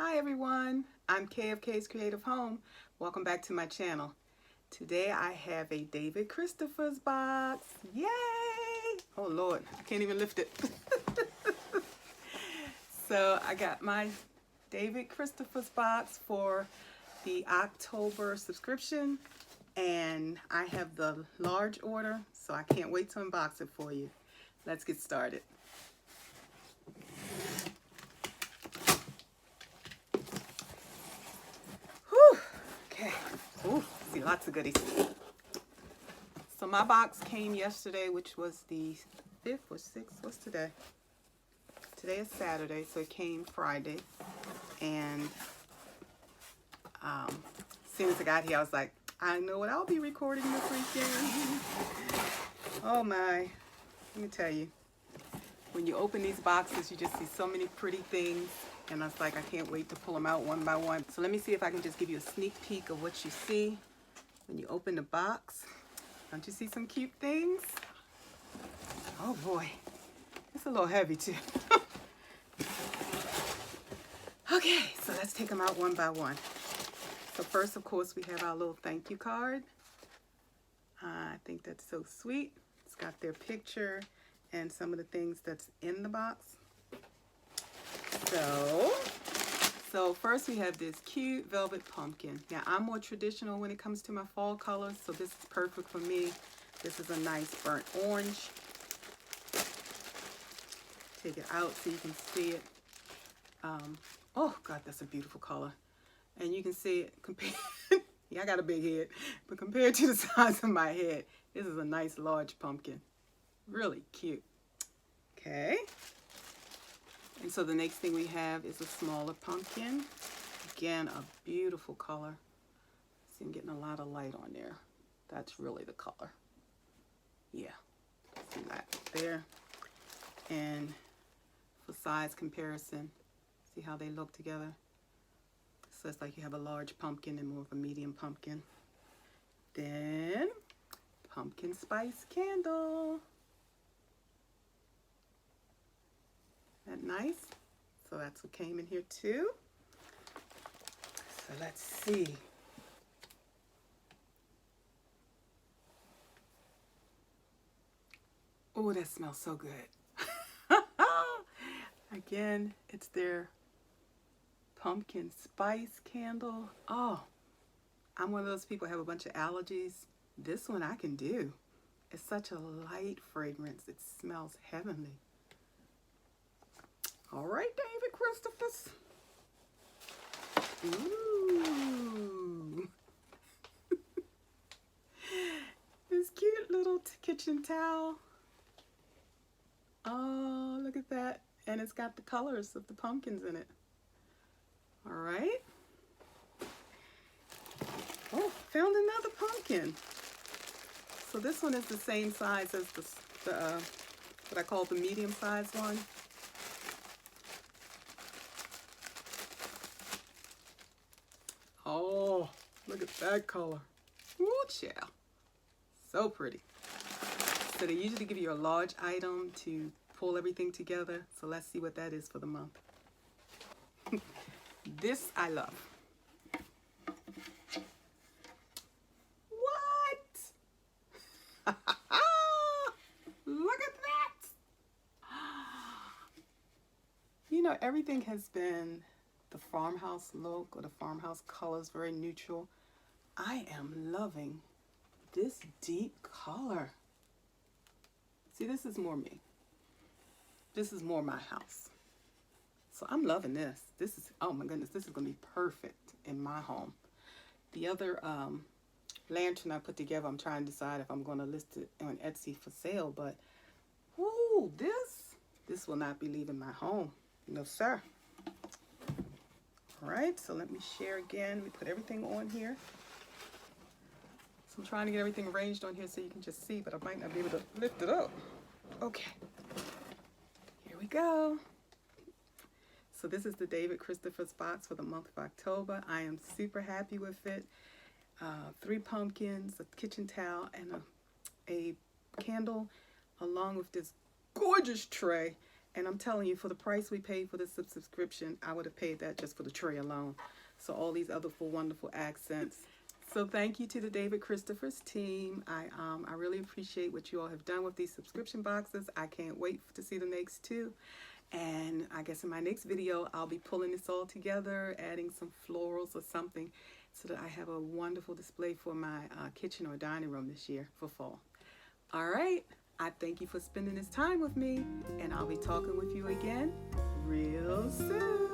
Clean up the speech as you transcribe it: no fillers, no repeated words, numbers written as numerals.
Hi everyone, I'm Kay of Kay's Creative Home. Welcome back to my channel. Today I have a David Christopher's box. Yay! Oh Lord, I can't even lift it. So I got my David Christopher's box for the October subscription, and I have the large order, so I can't wait to unbox it for you. Let's get started. Whew. Okay. Ooh, see lots of goodies. So my box came yesterday, which was the 5th or 6th. What's today? Today is Saturday, so it came Friday. And as soon as I got here, I was like, I know what I'll be recording this weekend. Oh my, let me tell you. When you open these boxes, you just see so many pretty things. And I was like, I can't wait to pull them out one by one. So let me see if I can just give you a sneak peek of what you see when you open the box. Don't you see some cute things? Oh boy, it's a little heavy too. Okay, so let's take them out one by one. So first, of course, we have our little thank you card. I think that's so sweet. It's got their picture and some of the things that's in the box. So first we have this cute velvet pumpkin. Now I'm more traditional when it comes to my fall colors, so this is perfect for me. This is a nice burnt orange. Take it out so you can see it. Oh God, that's a beautiful color. And you can see it compared, yeah, I got a big head, but compared to the size of my head, this is a nice large pumpkin. Really cute. Okay. And so the next thing we have is a smaller pumpkin. Again, a beautiful color. See, I'm getting a lot of light on there. That's really the color. Yeah, see that there. And for size comparison, see how they look together? So it's like you have a large pumpkin and more of a medium pumpkin. Then, pumpkin spice candle. Isn't that nice? So that's what came in here too. So let's see. Oh, that smells so good. Again, it's their pumpkin spice candle. Oh, I'm one of those people who have a bunch of allergies. This one I can do. It's such a light fragrance. It smells heavenly. All right, David Christopher's. Ooh. This cute little kitchen towel. Oh, look at that. And it's got the colors of the pumpkins in it. All right. Oh, found another pumpkin. So this one is the same size as the what I call the medium sized one. Oh, look at that color. Woo, child. So pretty. So they usually give you a large item to pull everything together. So let's see what that is for the month. This I love. What? Look at that. You know, everything has been the farmhouse look or the farmhouse colors, very neutral. I am loving this deep color. See, this is more me. This is more my house. So I'm loving this. This is, oh my goodness, this is going to be perfect in my home. The other lantern I put together, I'm trying to decide if I'm going to list it on Etsy for sale, but ooh, this will not be leaving my home. No, sir. All right, so let me share again. We put everything on here. So I'm trying to get everything arranged on here so you can just see, but I might not be able to lift it up. Okay, here we go. So this is the David Christopher's box for the month of October. I am super happy with it. 3 pumpkins, a kitchen towel, and a candle, along with this gorgeous tray. And I'm telling you, for the price we paid for this subscription, I would have paid that just for the tray alone. So all these other wonderful accents. So thank you to the David Christopher's team. I really appreciate what you all have done with these subscription boxes. I can't wait to see the next two. And I guess in my next video, I'll be pulling this all together, adding some florals or something so that I have a wonderful display for my kitchen or dining room this year for fall. All right. I thank you for spending this time with me, and I'll be talking with you again real soon.